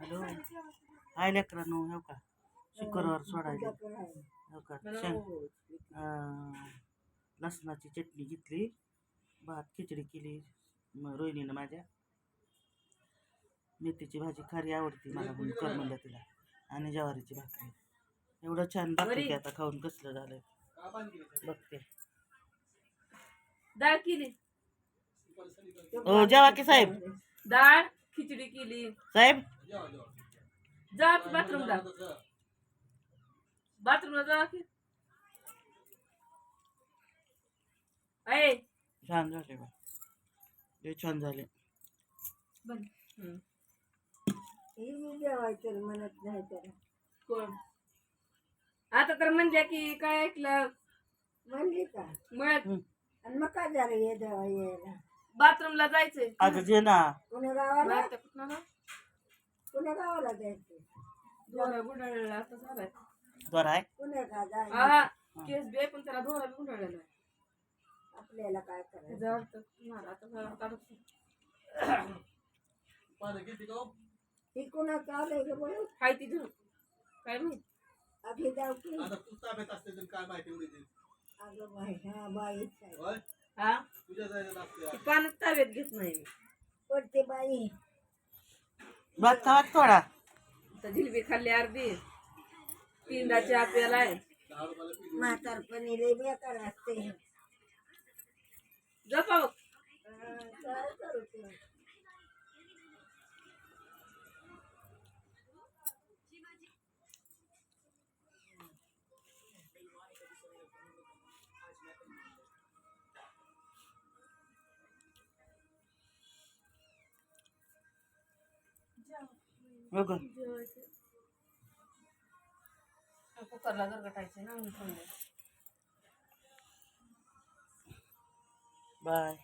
hello hi लेकरांनो हो का शुक्रवार सोडायला हो का लसणाची चटणी घेतली भात खिचडी केली रोहिणीनं माझ्या मेथीची भाजी खारी आवडती मला म्हणून कर म्हणलं तिला आणि ज्वारीची भाकरी एवढं छान भाकरी आता खाऊन कसलं झालंय बघते डाळ केली हो जेवा की साहेब डाळ खिचडी केली साहेब जा बाथरूमला जा की आहे छान झाले बा लय छान झाले जेवायचं म्हणत नाही त्याला कोण आता तर म्हणजे की काय ऐकलं म्हणली का मग आणि मग काय झालं हे देवा यायला बाथरूमला जायचंय अगं जे ना पुण्या गावाला कुठं पुण्या गावाला जायचं गुंडाळलेला आता झालाय बरं आहे पुण्या का जाय हा केस बे पण त्याला धोरा बी गुंडाळलेला आहे आपल्याला काय करायचं त्याचा अर्थ तुम्हाला आता काढू ही कुणा चालू आहे बोल हाय ती धरून काय माहित आधी जाऊ की आता तू ताब्यात असते तर काय माहिती एवढी ती अगं बाई हा बाई होय हा तुझ्या जायला लागते ती पाण्यात ताब्यात घेत नाही मी पडते बाई भात खावा थोडा तर जिलबी खाल्ली अर्धी तीनदा चहा प्यालाय 10 रुपयाला पिली म्हातारपणी लय बेकार असते जपाव काय करू ते बघ कुकरला गरगटायचे ना म्हणून बाय